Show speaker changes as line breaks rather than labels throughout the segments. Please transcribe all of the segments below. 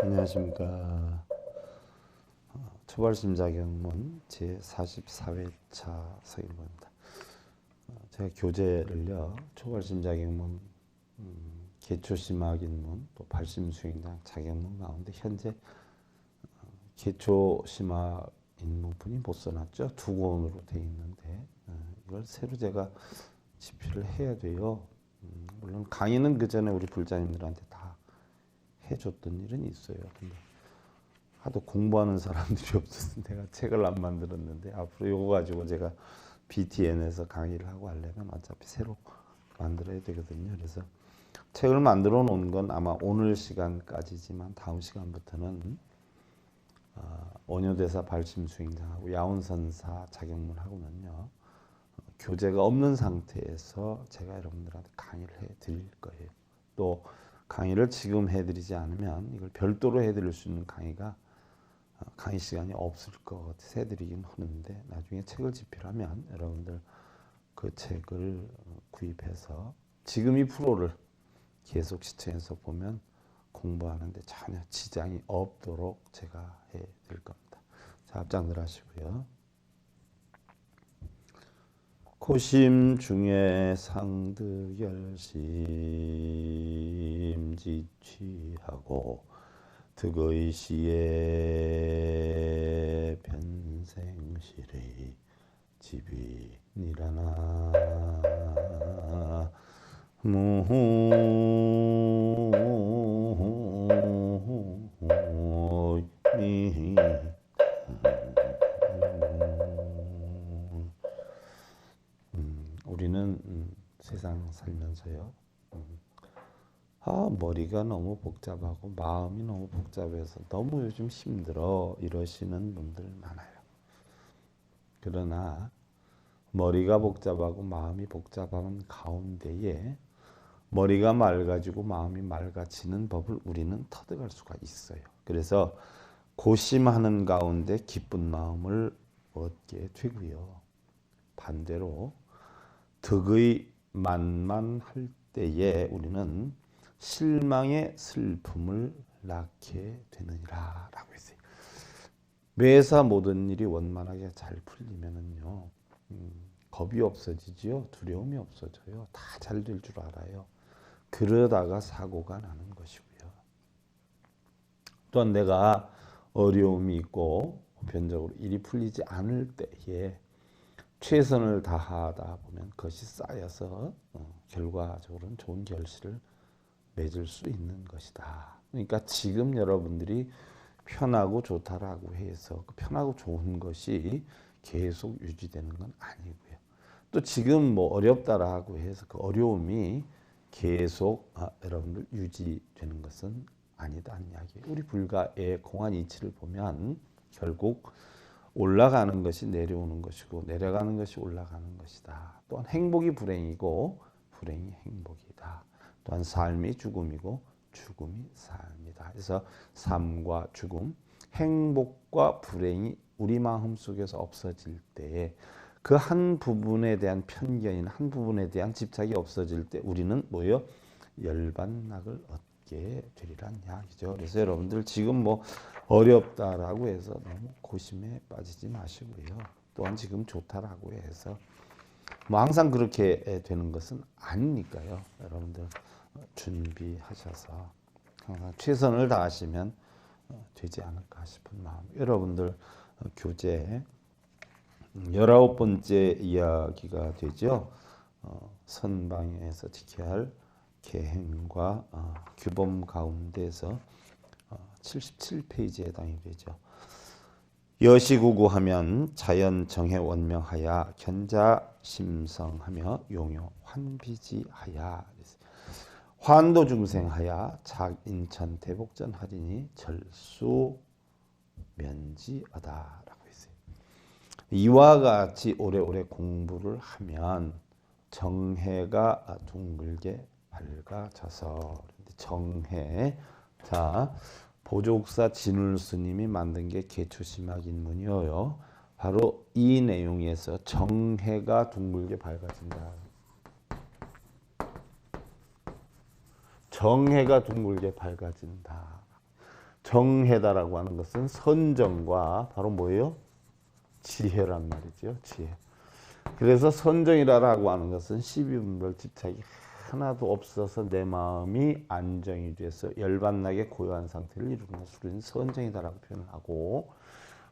안녕하십니까. 초발심자경문 제44회차 서인모입니다. 제가 교재를요, 초발심자경문, 개초심화인문, 또 발심수행장 자경문 가운데 현재 개초심화인문분이 못 써놨죠. 두 권으로 되어 있는데 이걸 새로 제가 집필을 해야 돼요. 물론 강의는 그 전에 우리 불자님들한테 다 해줬던 일은 있어요. 근데 하도 공부하는 사람들이 없어서 내가 책을 안 만들었는데 앞으로 이거 가지고 제가 BTN에서 강의를 하고 하려면 어차피 새로 만들어야 되거든요. 그래서 책을 만들어 놓은 건 아마 오늘 시간까지지만 다음 시간부터는 원효대사 발심수행장하고 야운선사 자경문하고는요, 교재가 없는 상태에서 제가 여러분들한테 강의를 해드릴 거예요. 또 강의를 지금 해드리지 않으면 이걸 별도로 해드릴 수 있는 강의 시간이 없을 것 같아서 해드리긴 하는데, 나중에 책을 집필하면 여러분들 그 책을 구입해서 지금 이 프로를 계속 시청해서 보면 공부하는데 전혀 지장이 없도록 제가 해드릴 겁니다. 자, 앞장들 하시고요. 고심 중에 상득열심 지취하고 득의 시에 변생실의 집이니라나 우리는 세상 살면서요, 머리가 너무 복잡하고 마음이 너무 복잡해서 너무 요즘 힘들어 이러시는 분들 많아요. 그러나 머리가 복잡하고 마음이 복잡한 가운데에 머리가 맑아지고 마음이 맑아지는 법을 우리는 터득할 수가 있어요. 그래서 고심하는 가운데 기쁜 마음을 얻게 되고요. 반대로 득의 만만할 때에 우리는 실망의 슬픔을 낳게 되느니라 라고 했어요. 매사 모든 일이 원만하게 잘 풀리면은요, 겁이 없어지지요. 두려움이 없어져요. 다 잘 될 줄 알아요. 그러다가 사고가 나는 것이고요. 또한 내가 어려움이 있고 보편적으로 일이 풀리지 않을 때에 최선을 다하다 보면 그것이 쌓여서 결과적으로는 좋은 결실을 맺을 수 있는 것이다. 그러니까 지금 여러분들이 편하고 좋다라고 해서 그 편하고 좋은 것이 계속 유지되는 건 아니고요. 또 지금 뭐 어렵다라고 해서 그 어려움이 계속 여러분들 유지되는 것은 아니다는 이야기예요. 우리 불가의 공안 이치를 보면 결국 올라가는 것이 내려오는 것이고 내려가는 것이 올라가는 것이다. 또한 행복이 불행이고 불행이 행복이다. 또한 삶이 죽음이고 죽음이 삶이다. 그래서 삶과 죽음, 행복과 불행이 우리 마음 속에서 없어질 때에 그 한 부분에 대한 편견이나 한 부분에 대한 집착이 없어질 때 우리는 뭐요? 열반락을 얻게 되리란 이야기죠. 그래서 여러분들 지금 뭐 어렵다라고 해서 너무 고심에 빠지지 마시고요. 또한 지금 좋다라고 해서 뭐 항상 그렇게 되는 것은 아니니까요. 여러분들 준비하셔서 항상 최선을 다하시면 되지 않을까 싶은 마음. 여러분들 교재 19번째 이야기가 되죠. 선방에서 지켜야 할 계행과 규범 가운데서 77페이지에 해당이 되죠. 여시구구하면 자연 정해 원명하야 견자 심성하며 용요 환비지하야 환도 중생하야 작인천 대복전 하리니 절수 면지하다라고 했어요. 이와 같이 오래오래 공부를 하면 정해가 둥글게 밝아져서, 정해, 자 보족사 진울스님이 만든 게 개초심학인문이에요. 바로 이 내용에서 정해가 둥글게 밝아진다. 정해가 둥글게 밝아진다. 정해다라고 하는 것은 선정과 바로 뭐예요? 지혜란 말이죠. 지혜. 그래서 선정이라고 하는 것은 12분별 집착이 하나도 없어서 내 마음이 안정이 돼서 열반나게 고요한 상태를 이루는 것을 우리는 선정이다라고 표현하고,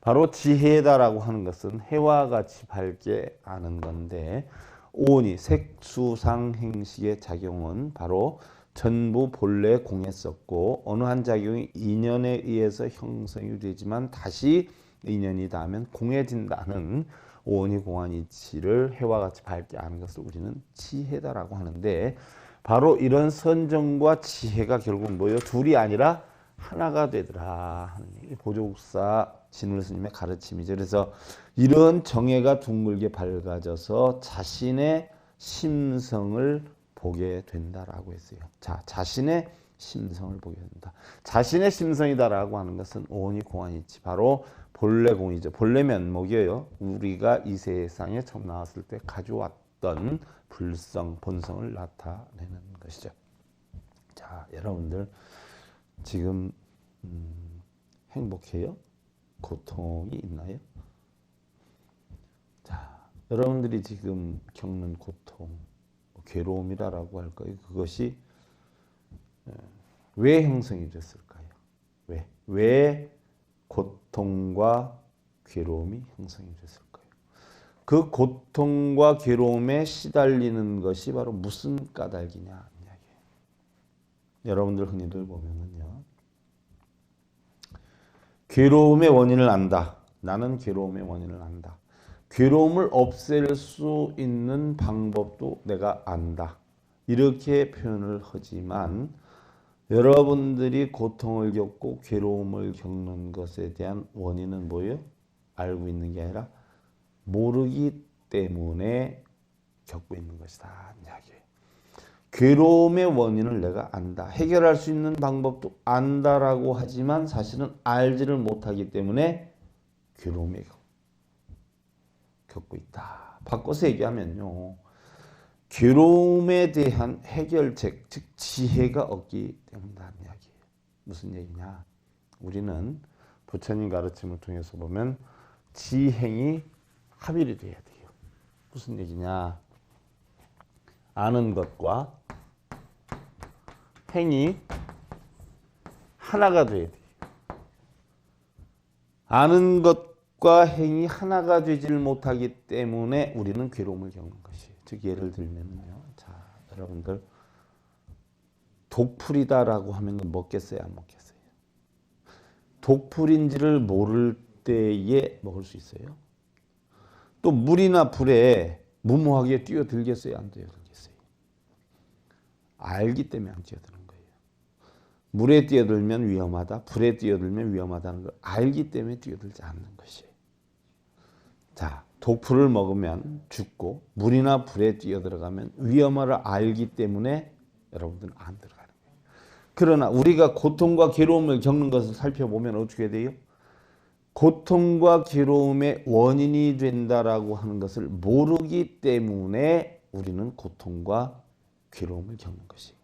바로 지혜다라고 하는 것은 해와 같이 밝게 아는 건데, 오온이 색수상행식의 작용은 바로 전부 본래 공했었고 어느 한 작용이 인연에 의해서 형성이 되지만 다시 인연이 닿으면 공해진다는 오온이 공한 이치를 해와 같이 밝게 아는 것을 우리는 지혜다라고 하는데, 바로 이런 선정과 지혜가 결국 뭐예요? 둘이 아니라 하나가 되더라 하는 얘기. 보조국사 진울 스님의 가르침이죠. 그래서 이런 정해가 둥글게 밝아져서 자신의 심성을 보게 된다라고 했어요. 자, 자신의 심성을 보게 된다. 자신의 심성이다라고 하는 것은 오온이 공한이치, 바로 본래 공이죠. 본래 면목이에요. 우리가 이 세상에 처음 나왔을 때 가져왔던 불성, 본성을 나타내는 것이죠. 자, 여러분들 지금 행복해요? 고통이 있나요? 자, 여러분들이 지금 겪는 고통, 괴로움이라고 할까요? 그것이 왜 형성이 됐을까요? 왜 고통과 괴로움이 형성이 됐을까요? 그 고통과 괴로움에 시달리는 것이 바로 무슨 까닭이냐 이야기예요. 여러분들 흔히들 보면은요, 괴로움의 원인을 안다. 나는 괴로움의 원인을 안다. 괴로움을 없앨 수 있는 방법도 내가 안다. 이렇게 표현을 하지만 여러분들이 고통을 겪고 괴로움을 겪는 것에 대한 원인은 뭐예요? 알고 있는 게 아니라 모르기 때문에 겪고 있는 것이다 이야기예요. 괴로움의 원인을 내가 안다. 해결할 수 있는 방법도 안다라고 하지만 사실은 알지를 못하기 때문에 괴로움에 겪고 있다. 바꿔서 얘기하면요, 괴로움에 대한 해결책, 즉 지혜가 없기 때문이라는 이야기예요. 무슨 얘기냐? 우리는 부처님 가르침을 통해서 보면 지행이 합일이 돼야 돼요. 무슨 얘기냐? 아는 것과 행이 하나가 돼야 돼요. 아는 것과 행이 하나가 되지를 못하기 때문에 우리는 괴로움을 겪는 것이에요. 즉 예를 들면요, 자, 여러분들 독풀이다라고 하면 먹겠어요, 안 먹겠어요? 독풀인지를 모를 때에 먹을 수 있어요. 또 물이나 불에 무모하게 뛰어들겠어요, 안 뛰어들겠어요? 알기 때문에 안 뛰어드는 거예요. 물에 뛰어들면 위험하다, 불에 뛰어들면 위험하다는 걸 알기 때문에 뛰어들지 않는 것이에요. 자, 독풀을 먹으면 죽고 물이나 불에 뛰어들어가면 위험을 알기 때문에 여러분들은 안 들어가는 거예요. 그러나 우리가 고통과 괴로움을 겪는 것을 살펴보면 어떻게 돼요? 고통과 괴로움의 원인이 된다라고 하는 것을 모르기 때문에 우리는 고통과 괴로움을 겪는 것이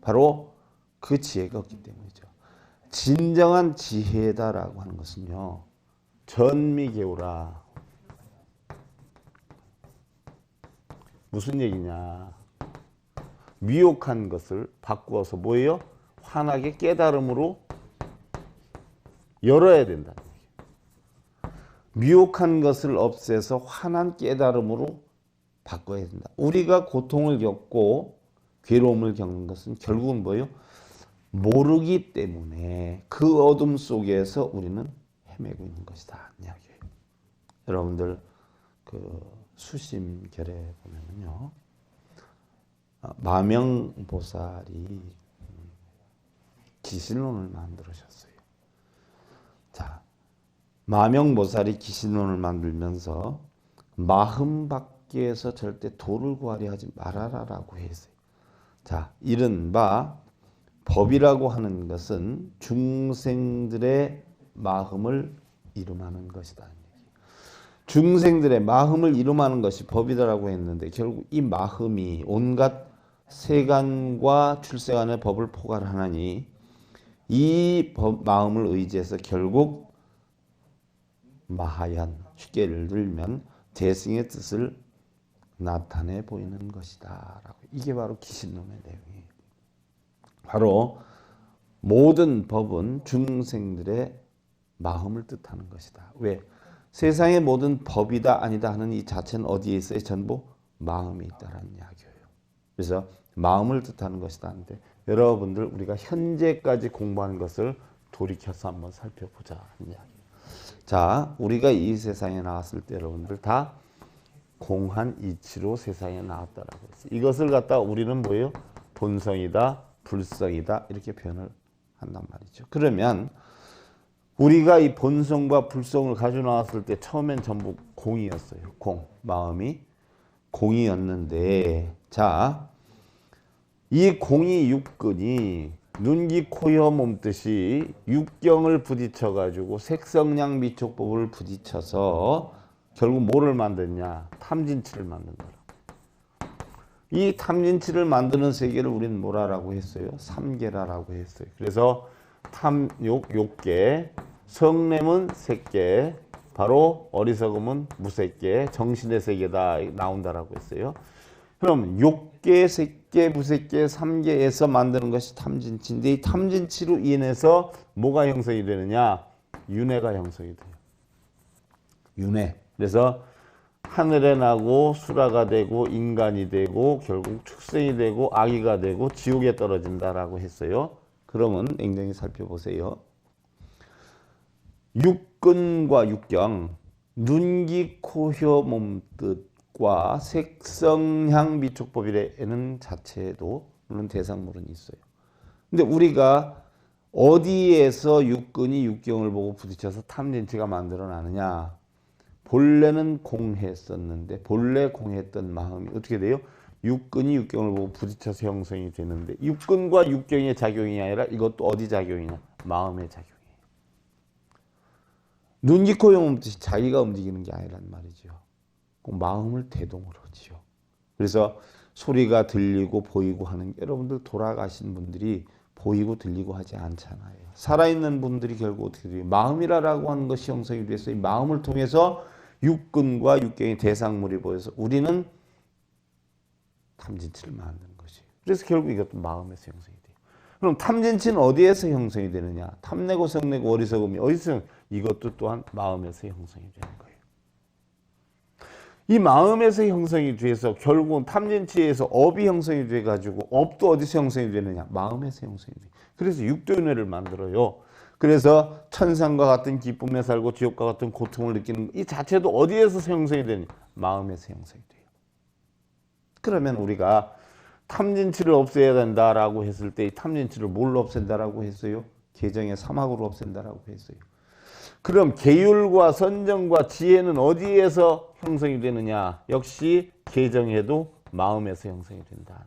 바로 그 지혜가 없기 때문이죠. 진정한 지혜다라고 하는 것은요, 전미개우라. 무슨 얘기냐? 미혹한 것을 바꾸어서 뭐예요? 환하게 깨달음으로 열어야 된다. 미혹한 것을 없애서 환한 깨달음으로 바꿔야 된다. 우리가 고통을 겪고 괴로움을 겪는 것은 결국은 뭐예요? 모르기 때문에 그 어둠 속에서 우리는 헤매고 있는 것이다 이야기예요. 여러분들 그 수심결에 보면은요, 마명보살이 기실론을 만들으셨어요. 자, 마명보살이 기실론을 만들면서 마음 밖에서 절대 도를 구하려 하지 말아라라고 했어요. 자, 이른바 법이라고 하는 것은 중생들의 마음을 이름하는 것이다. 중생들의 마음을 이름하는 것이 법이다라고 했는데 결국 이 마음이 온갖 세간과 출세간의 법을 포괄하나니 이 마음을 의지해서 결국 마하얀, 쉽게 예를 들면 대승의 뜻을 나타내 보이는 것이다 라고. 이게 바로 기신론의 내용이에요. 바로 모든 법은 중생들의 마음을 뜻하는 것이다. 왜? 세상의 모든 법이다 아니다 하는 이 자체는 어디에 있어요? 전부 마음에 있다라는 이야기예요. 그래서 마음을 뜻하는 것이다 하는데, 여러분들 우리가 현재까지 공부하는 것을 돌이켜서 한번 살펴보자 하는 이야기. 자, 우리가 이 세상에 나왔을 때 여러분들 다 공한 이치로 세상에 나왔다라고 했어요. 이것을 갖다 우리는 뭐예요? 본성이다, 불성이다 이렇게 표현을 한단 말이죠. 그러면 우리가 이 본성과 불성을 가지고 나왔을 때 처음엔 전부 공이었어요. 공, 마음이 공이었는데, 자, 이 공이 육근이 눈, 귀, 코, 혀, 몸뜻이 육경을 부딪혀 가지고 색성량 미촉법을 부딪혀서 결국 뭐를 만드냐? 탐진치를 만든다. 이 탐진치를 만드는 세계를 우리는 뭐라고 했어요? 삼계라라고 했어요. 그래서 탐욕, 욕계, 성냄은 색계, 바로 어리석음은 무색계, 정신의 세계다 나온다라고 했어요. 그럼 욕계, 색계, 무색계, 삼계에서 만드는 것이 탐진치인데, 이 탐진치로 인해서 뭐가 형성이 되느냐? 윤회가 형성이 돼요. 윤회. 그래서 하늘에 나고 수라가 되고 인간이 되고 결국 축생이 되고 아기가 되고 지옥에 떨어진다라고 했어요. 그러면 냉정히 살펴보세요. 육근과 육경, 눈, 귀, 코, 혀, 몸뜻과 색성향 미촉법이라는 자체에도 물론 대상물은 있어요. 근데 우리가 어디에서 육근이 육경을 보고 부딪혀서 탐진치가 만들어나느냐? 본래는 공했었는데 본래 공했던 마음이 어떻게 돼요? 육근이 육경을 보고 부딪혀서 형성이 되는데, 육근과 육경의 작용이 아니라 이것도 어디 작용이냐? 마음의 작용이에요. 눈, 귀, 코, 혀, 몸뜻이 자기가 움직이는 게 아니란 말이죠. 마음을 대동을 하지요. 그래서 소리가 들리고 보이고 하는, 여러분들 돌아가신 분들이 보이고 들리고 하지 않잖아요. 살아있는 분들이 결국 어떻게 돼요? 마음이라고 하는 것이 형성이 돼서 이 마음을 통해서 육근과 육경의 대상물이 보여서 우리는 탐진치를 만드는 것이에요. 그래서 결국 이것도 마음에서 형성이 돼요. 그럼 탐진치는 어디에서 형성이 되느냐? 탐내고 성내고 어리석음이 어디서? 이것도 또한 마음에서 형성이 되는 거예요. 이 마음에서 형성이 돼서 결국은 탐진치에서 업이 형성이 돼가지고, 업도 어디서 형성이 되느냐? 마음에서 형성이 돼요. 그래서 육도윤회를 만들어요. 그래서 천상과 같은 기쁨에 살고 지옥과 같은 고통을 느끼는 이 자체도 어디에서 형성이 되느냐? 마음에서 형성이 돼요. 그러면 우리가 탐진치를 없애야 된다라고 했을 때 이 탐진치를 뭘로 없앤다라고 했어요? 계정의 사막으로 없앤다라고 했어요. 그럼 계율과 선정과 지혜는 어디에서 형성이 되느냐? 역시 계정에도 마음에서 형성이 된다.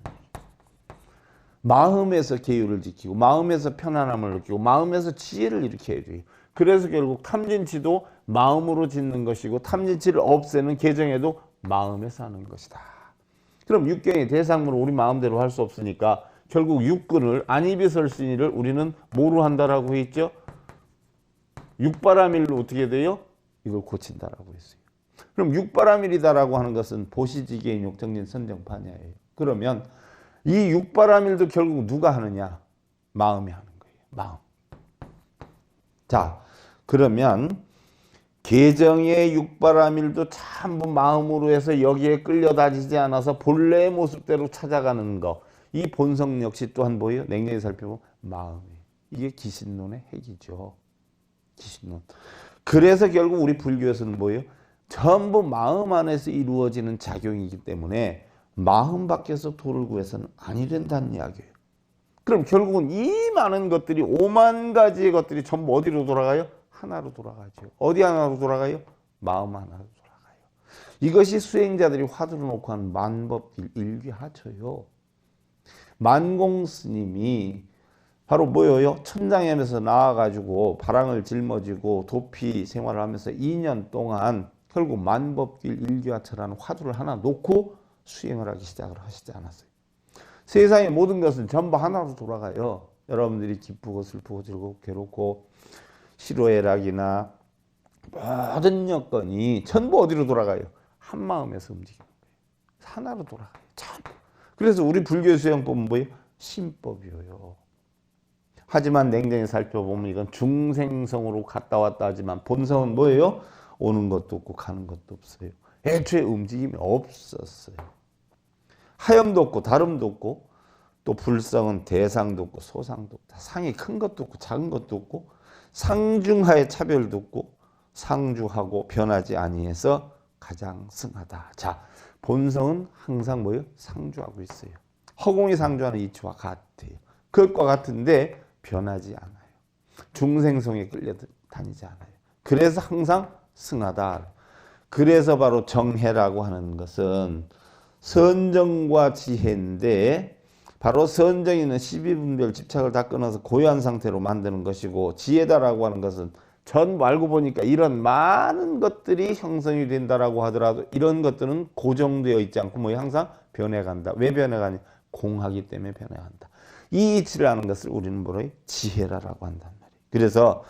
마음에서 계율을 지키고 마음에서 편안함을 느끼고 마음에서 지혜를 일으켜야 돼요. 그래서 결국 탐진치도 마음으로 짓는 것이고 탐진치를 없애는 계정에도 마음에서 하는 것이다. 그럼 육경의 대상물을 우리 마음대로 할 수 없으니까 결국 육근을, 안이비설신이를 우리는 뭐로 한다라고 했죠? 육바라밀로 어떻게 돼요? 이걸 고친다라고 했어요. 그럼 육바라밀이다라고 하는 것은 보시지계인 욕정진 선정파냐예요. 그러면 이 육바라밀도 결국 누가 하느냐? 마음이 하는 거예요. 마음. 자, 그러면 계정의 육바라밀도 전부 마음으로 해서 여기에 끌려다니지 않아서 본래의 모습대로 찾아가는 거. 이 본성 역시 또한 뭐예요? 냉정히 살펴보면 마음이에요. 이게 기신론의 핵이죠. 기신론. 그래서 결국 우리 불교에서는 뭐예요? 전부 마음 안에서 이루어지는 작용이기 때문에 마음 밖에서 도를 구해서는 아니 된다는 이야기예요. 그럼 결국은 이 많은 것들이 5만 가지의 것들이 전부 어디로 돌아가요? 하나로 돌아가죠. 어디 하나로 돌아가요? 마음 하나로 돌아가요. 이것이 수행자들이 화두를 놓고 하는 만법길 일귀하초요. 만공 스님이 바로 뭐예요? 천장에서 나와가지고 바랑을 짊어지고 도피 생활을 하면서 2년 동안 결국 만법길 일귀하처라는 화두를 하나 놓고 수행을 하기 시작을 하시지 않았어요. 세상의 모든 것은 전부 하나로 돌아가요. 여러분들이 기쁘고 슬프고 즐겁고 괴롭고 희로애락이나 모든 여건이 전부 어디로 돌아가요? 한 마음에서 움직이는 거예요. 하나로 돌아가요. 전부. 그래서 우리 불교 수행법은 뭐예요? 신법이에요. 하지만 냉정히 살펴보면 이건 중생성으로 갔다 왔다 하지만 본성은 뭐예요? 오는 것도 없고 가는 것도 없어요. 애초에 움직임이 없었어요. 하염도 없고 다름도 없고 또 불성은 대상도 없고 소상도 없다. 상이 큰 것도 없고 작은 것도 없고 상중하의 차별도 없고 상주하고 변하지 아니해서 가장 승하다. 자, 본성은 항상 뭐예요? 상주하고 있어요. 허공이 상주하는 이치와 같아요. 그것과 같은데 변하지 않아요. 중생성에 끌려 다니지 않아요. 그래서 항상 승하다. 그래서 바로 정해라고 하는 것은 선정과 지혜인데 바로 선정이는 12분별 집착을 다 끊어서 고요한 상태로 만드는 것이고 지혜다라고 하는 것은 전 알고 보니까 이런 많은 것들이 형성이 된다라고 하더라도 이런 것들은 고정되어 있지 않고 뭐 항상 변해간다. 왜 변해가냐? 공하기 때문에 변해간다. 이 이치를 아는 것을 우리는 뭐로 지혜라고 한단 말이에요. 그래서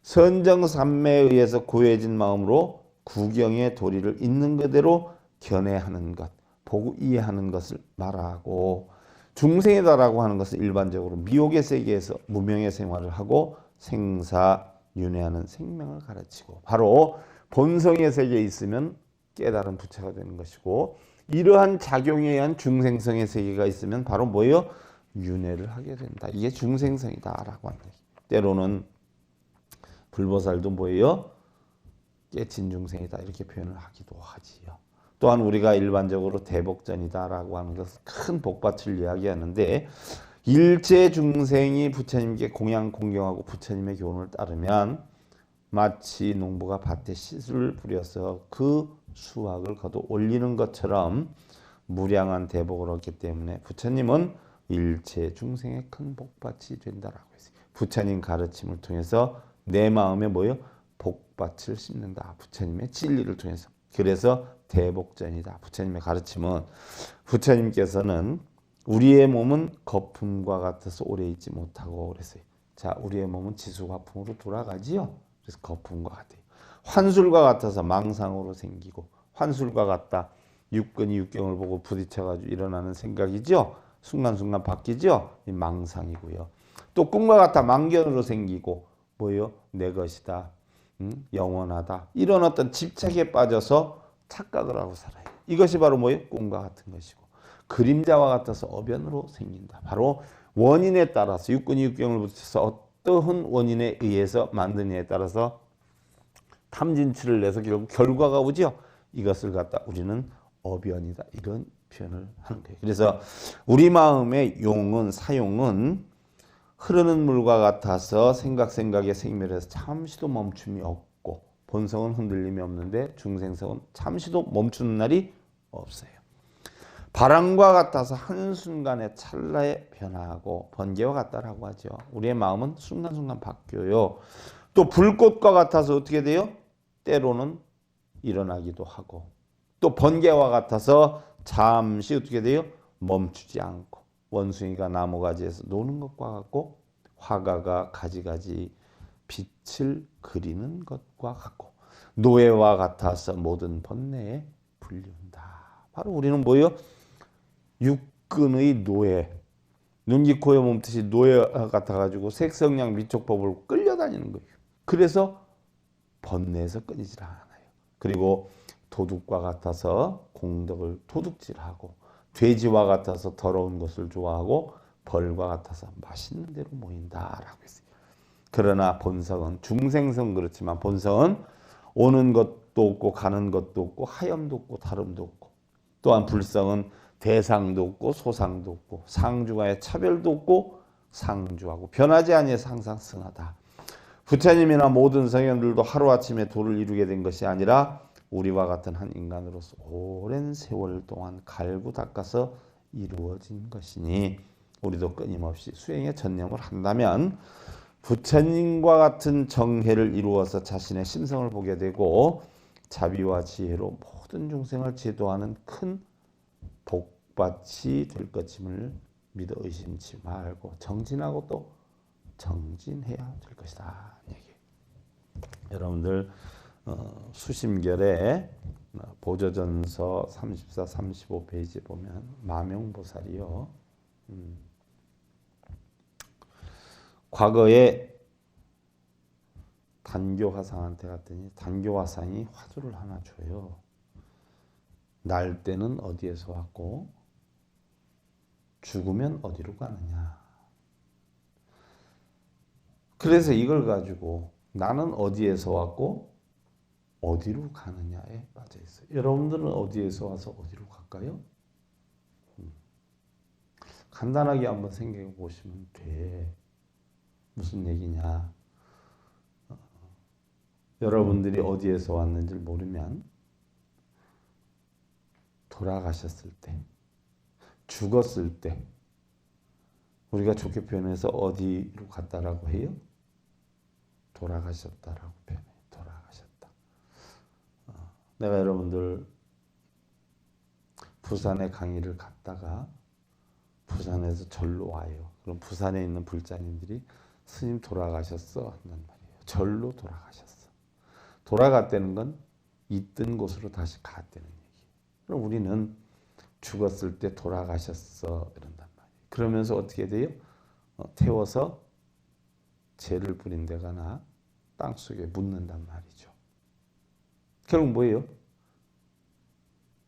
선정삼매에 의해서 고해진 마음으로 구경의 도리를 있는 그대로 견해하는 것, 보고 이해하는 것을 말하고 중생이다라고 하는 것은 일반적으로 미혹의 세계에서 무명의 생활을 하고 생사윤회하는 생명을 가르치고 바로 본성의 세계에 있으면 깨달은 부처가 되는 것이고 이러한 작용에 의한 중생성의 세계가 있으면 바로 뭐예요? 윤회를 하게 된다. 이게 중생성이다라고 한다. 때로는 불보살도 뭐예요? 깨친 중생이다 이렇게 표현을 하기도 하지요. 또한 우리가 일반적으로 대복전이다라고 하는 것은 큰 복밭을 이야기하는데 일체 중생이 부처님께 공양 공경하고 부처님의 교훈을 따르면 마치 농부가 밭에 씨를 뿌려서 그 수확을 거둬 올리는 것처럼 무량한 대복을 얻기 때문에 부처님은 일체 중생의 큰 복밭이 된다라고 했어요. 부처님 가르침을 통해서 내 마음에 뭐요? 복밭을 심는다. 부처님의 진리를 통해서. 그래서 대복전이다. 부처님의 가르침은 부처님께서는 우리의 몸은 거품과 같아서 오래 있지 못하고 그랬어요. 자, 우리의 몸은 지수화풍으로 돌아가지요. 그래서 거품과 같아요. 환술과 같아서 망상으로 생기고 환술과 같다. 육근이 육경을 보고 부딪혀가지고 일어나는 생각이죠. 순간순간 바뀌죠. 이 망상이고요. 또 꿈과 같아 망견으로 생기고 뭐요? 내 것이다. 영원하다. 이런 어떤 집착에 빠져서 착각을 하고 살아요. 이것이 바로 뭐예요? 꿈과 같은 것이고 그림자와 같아서 어변으로 생긴다. 바로 원인에 따라서 육근이 육경을 붙여서 어떠한 원인에 의해서 만드냐에 따라서 탐진치를 내서 결국 결과가 오죠. 이것을 갖다 우리는 어변이다. 이런 표현을 하는 거예요. 그래서 우리 마음의 용은 사용은 흐르는 물과 같아서 생각에 생멸해서 잠시도 멈춤이 없고 본성은 흔들림이 없는데 중생성은 잠시도 멈추는 날이 없어요. 바람과 같아서 한순간에 찰나에 변화하고 번개와 같다라고 하죠. 우리의 마음은 순간순간 바뀌어요. 또 불꽃과 같아서 어떻게 돼요? 때로는 일어나기도 하고 또 번개와 같아서 잠시 어떻게 돼요? 멈추지 않고 원숭이가 나무가지에서 노는 것과 같고 화가가 가지가지 빛을 그리는 것과 같고 노예와 같아서 모든 번뇌에 불린다. 바로 우리는 뭐예요? 육근의 노예, 눈기 코에 몸뜻이 노예 같아가지고 색성량 미촉법을 끌려다니는 거예요. 그래서 번뇌에서 끊이질 않아요. 그리고 도둑과 같아서 공덕을 도둑질하고 돼지와 같아서 더러운 것을 좋아하고 벌과 같아서 맛있는 대로 모인다라고 했어요. 그러나 본성은 중생성 그렇지만 본성은 오는 것도 없고 가는 것도 없고 하염도 없고 다름도 없고 또한 불성은 대상도 없고 소상도 없고 상주와의 차별도 없고 상주하고 변하지 아니해서 항상 승하다. 부처님이나 모든 성현들도 하루아침에 도를 이루게 된 것이 아니라 우리와 같은 한 인간으로서 오랜 세월 동안 갈고 닦아서 이루어진 것이니 우리도 끊임없이 수행에 전념을 한다면 부처님과 같은 정해를 이루어서 자신의 심성을 보게 되고 자비와 지혜로 모든 중생을 제도하는 큰 복밭이 될 것임을 믿어 의심치 말고 정진하고 또 정진해야 될 것이다. 얘기. 여러분들 수심결에 보조전서 34, 35페이지 보면 마명보살이요. 과거에 단교화상한테 갔더니 단교화상이 화두를 하나 줘요. 날 때는 어디에서 왔고 죽으면 어디로 가느냐. 그래서 이걸 가지고 나는 어디에서 왔고 어디로 가느냐에 빠져 있어요. 여러분들은 어디에서 와서 어디로 갈까요? 간단하게 한번 생각해 보시면 돼. 무슨 얘기냐. 여러분들이 어디에서 왔는지 모르면 돌아가셨을 때, 죽었을 때 우리가 좋게 표현해서 어디로 갔다라고 해요? 돌아가셨다라고 표현해요. 돌아가셨다. 내가 여러분들 부산에 강의를 갔다가 부산에서 절로 와요. 그럼 부산에 있는 불자님들이 스님 돌아가셨어 한단 말이에요. 절로 돌아가셨어. 돌아갔다는 건 있던 곳으로 다시 갔다는 얘기. 그럼 우리는 죽었을 때 돌아가셨어 이런단 말이에요. 그러면서 어떻게 돼요? 태워서 재를 뿌린 데가나 땅속에 묻는단 말이죠. 결국 뭐예요?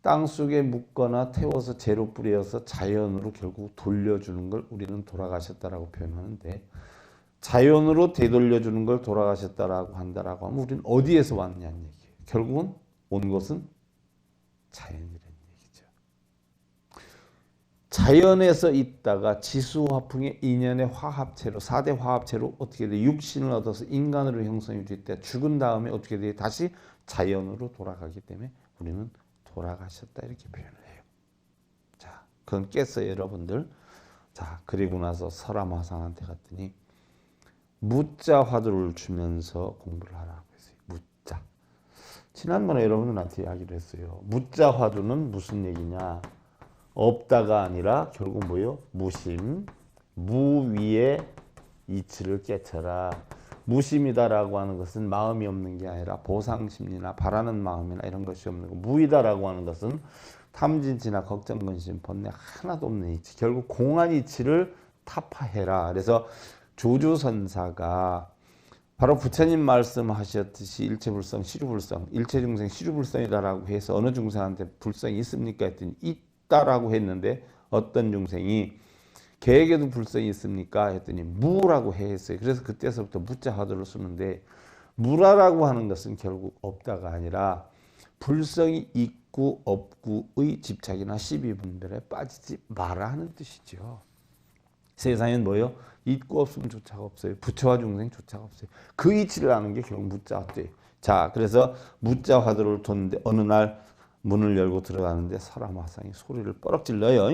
땅속에 묻거나 태워서 재로 뿌려서 자연으로 결국 돌려주는 걸 우리는 돌아가셨다라고 표현하는데, 자연으로 되돌려주는 걸 돌아가셨다라고 한다라고 하면 우리는 어디에서 왔냐는 얘기예요. 결국은 온 것은 자연이라는 얘기죠. 자연에서 있다가 지수화풍의 인연의 화합체로 4대 화합체로 어떻게 돼? 육신을 얻어서 인간으로 형성이 됐다. 죽은 다음에 어떻게 돼? 다시 자연으로 돌아가기 때문에 우리는 돌아가셨다 이렇게 표현을 해요. 자, 그건 깼어요, 여러분들. 자, 그리고 나서 설화마상한테 갔더니 무자 화두를 주면서 공부를 하라고 했어요. 무자. 지난번에 여러분들한테 이야기를 했어요. 무자 화두는 무슨 얘기냐? 없다가 아니라 결국 뭐예요? 무심. 무 위에 이치를 깨쳐라. 무심이다라고 하는 것은 마음이 없는 게 아니라 보상심리나 바라는 마음이나 이런 것이 없는 거. 무이다라고 하는 것은 탐진치나 걱정, 근심, 번뇌 하나도 없는 이치. 결국 공한 이치를 타파해라. 그래서 조주선사가 바로 부처님 말씀하셨듯이 일체불성, 시류불성, 일체중생 시류불성이다라고 해서 어느 중생한테 불성이 있습니까? 했더니 있다라고 했는데 어떤 중생이 개에게도 불성이 있습니까? 했더니 무라고 했어요. 그래서 그때서부터 무자 화두를 쓰는데, 무라라고 하는 것은 결국 없다가 아니라 불성이 있고 없고의 집착이나 시비분별에 빠지지 마라 하는 뜻이죠. 세상엔 뭐요? 있고 없으면 조차가 없어요. 부처와 중생 조차가 없어요. 그 이치를 아는 게 결국 무자 화두예요. 자, 그래서 무자 화두를 뒀는데 어느 날 문을 열고 들어가는데 설화마상이 소리를 뻐럭 질러요.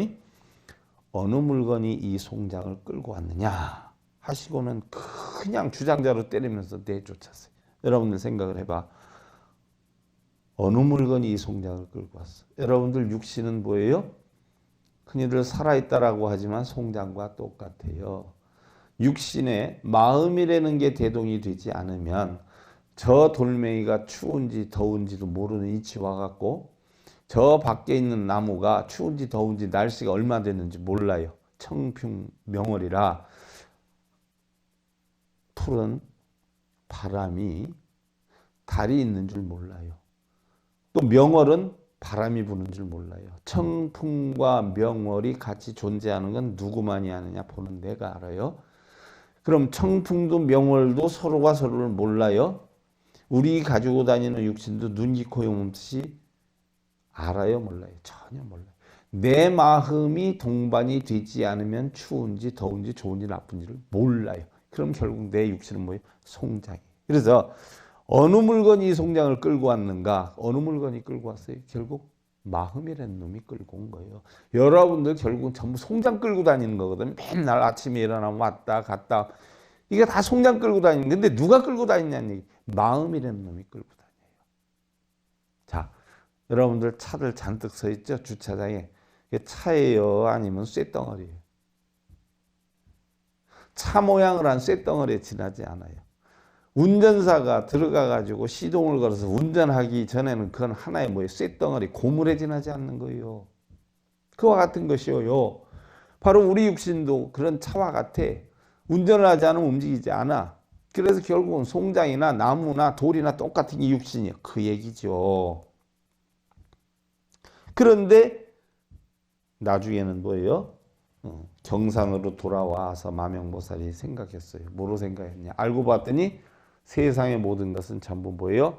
어느 물건이 이 송장을 끌고 왔느냐 하시고는 그냥 주장자로 때리면서 내쫓았어요. 여러분들 생각을 해봐. 어느 물건이 이 송장을 끌고 왔어? 여러분들 육신은 뭐예요? 흔히들 살아있다라고 하지만 송장과 똑같아요. 육신에 마음이라는 게 대동이 되지 않으면 저 돌멩이가 추운지 더운지도 모르는 이치와 같고, 저 밖에 있는 나무가 추운지 더운지 날씨가 얼마 됐는지 몰라요. 청풍명월이라 푸른 바람이 달이 있는 줄 몰라요. 또 명월은 바람이 부는 줄 몰라요. 청풍과 명월이 같이 존재하는 건 누구만이 아느냐? 보는 내가 알아요. 그럼 청풍도 명월도 서로가 서로를 몰라요. 우리 가지고 다니는 육신도 눈, 귀, 코, 용 없이 알아요? 몰라요? 전혀 몰라요. 내 마음이 동반이 되지 않으면 추운지 더운지 좋은지 나쁜지를 몰라요. 그럼 결국 내 육신은 뭐예요? 송장이에요. 그래서 어느 물건이 송장을 끌고 왔는가? 어느 물건이 끌고 왔어요? 결국 마음이라는 놈이 끌고 온 거예요. 여러분들 결국은 전부 송장 끌고 다니는 거거든요. 맨날 아침에 일어나면 왔다 갔다. 이게 다 송장 끌고 다니는 건데 누가 끌고 다니냐는 얘기. 마음이라는 놈이 끌고 다녀요. 자, 여러분들 차들 잔뜩 서 있죠? 주차장에. 이게 차예요? 아니면 쇳덩어리예요? 차 모양을 한 쇳덩어리에 지나지 않아요. 운전사가 들어가가지고 시동을 걸어서 운전하기 전에는 그건 하나의 뭐예요? 쇳덩어리, 고물에 지나지 않는 거예요. 그와 같은 것이요. 바로 우리 육신도 그런 차와 같아. 운전을 하지 않으면 움직이지 않아. 그래서 결국은 송장이나 나무나 돌이나 똑같은 이 육신이요. 그 얘기죠. 그런데 나중에는 뭐예요? 경산으로 돌아와서 마명보살이 생각했어요. 뭐로 생각했냐? 알고 봤더니 세상의 모든 것은 전부 뭐예요?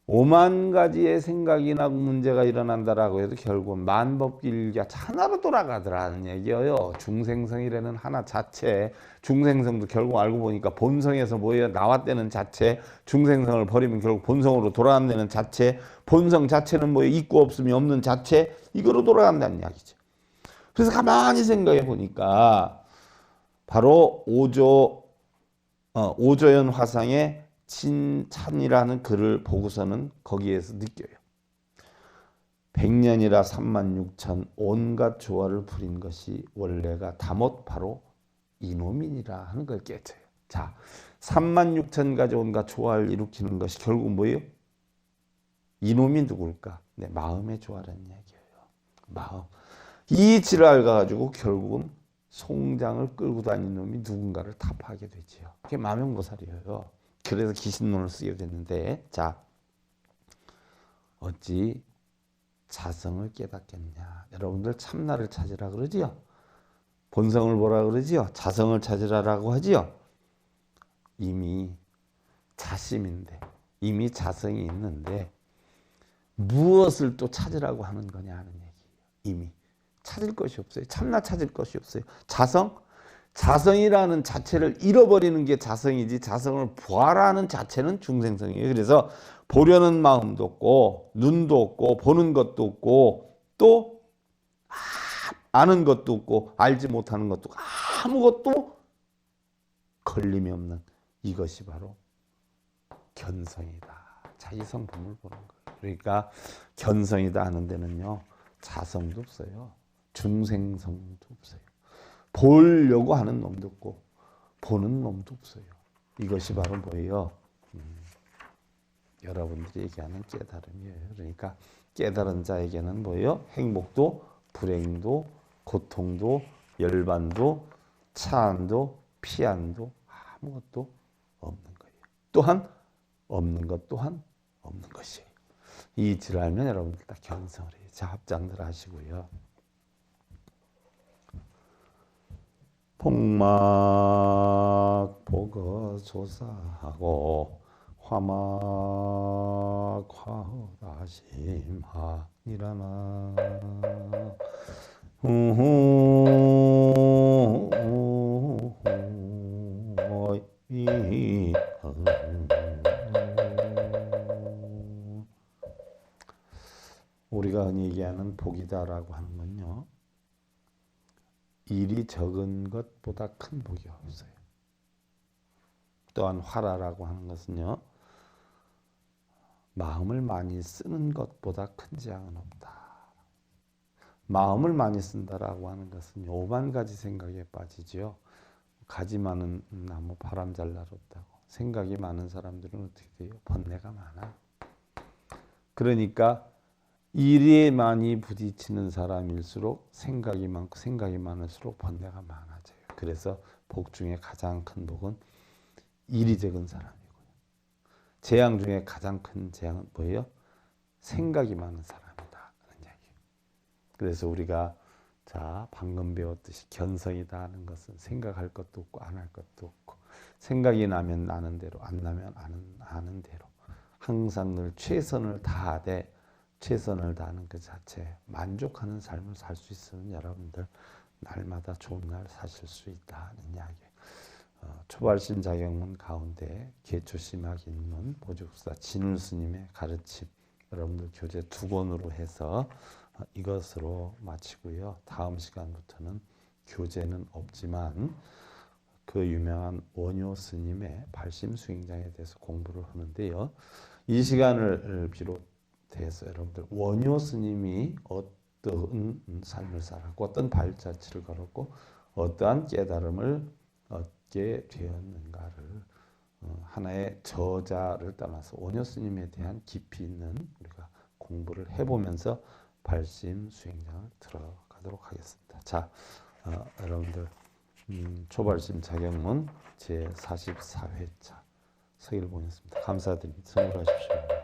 5만 가지의 생각이 나고 문제가 일어난다라고 해도 결국은 만법길가 하나로 돌아가더라는 얘기예요. 중생성이라는 하나 자체, 중생성도 결국 알고 보니까 본성에서 뭐예요? 나왔다는 자체, 중생성을 버리면 결국 본성으로 돌아간다는 자체, 본성 자체는 뭐예요? 있고 없음이 없는 자체, 이거로 돌아간다는 이야기죠. 그래서 가만히 생각해 보니까 바로 오조연 화상의 진찬이라는 글을 보고서는 거기에서 느껴요. 100년이라 36,000 온갖 조화를 부린 것이 원래가 다못 바로 이노민이라 하는 걸 깨쳐요. 자, 36,000가지 온갖 조화를 일으키는 것이 결국 뭐예요? 이놈이 누굴까? 네, 마음의 조화라는 얘기예요. 마음. 이 이치를 알아가지고 결국은 송장을 끌고 다니는 놈이 누군가를 타파하게 되지요. 그게 마명보살이에요. 그래서 기신론을 쓰게 됐는데, 자, 어찌 자성을 깨닫겠냐? 여러분들 참나를 찾으라 그러지요. 본성을 보라 그러지요. 자성을 찾으라라고 하지요. 이미 자심인데, 이미 자성이 있는데 무엇을 또 찾으라고 하는 거냐 하는 얘기예요. 이미 찾을 것이 없어요. 참나 찾을 것이 없어요. 자성? 자성이라는 자체를 잃어버리는 게 자성이지, 자성을 보아라는 자체는 중생성이에요. 그래서 보려는 마음도 없고 눈도 없고 보는 것도 없고 또 아는 것도 없고 알지 못하는 것도 없고 아무것도 걸림이 없는 이것이 바로 견성이다. 자기 성품을 보는 거예요. 그러니까 견성이다 하는 데는요, 자성도 없어요. 중생성도 없어요. 보려고 하는 놈도 없고 보는 놈도 없어요. 이것이 바로 뭐예요? 여러분들이 얘기하는 깨달음이에요. 그러니까 깨달은 자에게는 뭐예요? 행복도 불행도 고통도 열반도 차안도 피안도 아무것도 없는 거예요. 또한 없는 것 또한 없는 것이에요. 이 이치를 알면 여러분들 다 견성을 해요. 자, 합장들 하시고요. 복막 보거 조사하고 화막 화다심하니라나 우리가 흔히 얘기하는 복이다라고 하는 건요, 일이 적은 것보다 큰 복이 없어요. 또한 화라라고 하는 것은요, 마음을 많이 쓰는 것보다 큰 재앙은 없다. 마음을 많이 쓴다라고 하는 것은 5만 가지 생각에 빠지지요. 가지 많은 나무 바람 잘 날았다고. 생각이 많은 사람들은 어떻게 돼요? 번뇌가 많아. 그러니까 일에 많이 부딪히는 사람일수록 생각이 많고 생각이 많을수록 번뇌가 많아져요. 그래서 복 중에 가장 큰 복은 일이 적은 사람이고요. 재앙 중에 가장 큰 재앙은 뭐예요? 생각이 많은 사람이다 하는 이야기예요. 그래서 우리가 자, 방금 배웠듯이 견성이다 하는 것은 생각할 것도 없고 안 할 것도 없고, 생각이 나면 나는 대로 안 나면 아는 대로 항상 늘 최선을 다하되 최선을 다하는 그 자체 만족하는 삶을 살 수 있으면 여러분들 날마다 좋은 날 사실 수 있다 하는 이야기. 초발심 자격문 가운데 개초심학 입문 보죽사 진울 스님의 가르침, 여러분들 교재 2권으로 해서 이것으로 마치고요. 다음 시간부터는 교재는 없지만 그 유명한 원효 스님의 발심수행장에 대해서 공부를 하는데요. 이 시간을 비롯해서 여러분들 원효 스님이 어떤 삶을 살았고 어떤 발자취를 걸었고 어떠한 깨달음을 있게 되었는가를 하나의 저자를 따라서 원효 스님에 대한 깊이 있는 우리가 공부를 해보면서 발심 수행장을 들어가도록 하겠습니다. 자, 여러분들 초발심 자격문 제 44회차 서기를 보냈습니다. 감사드립니다. 선물하십시오.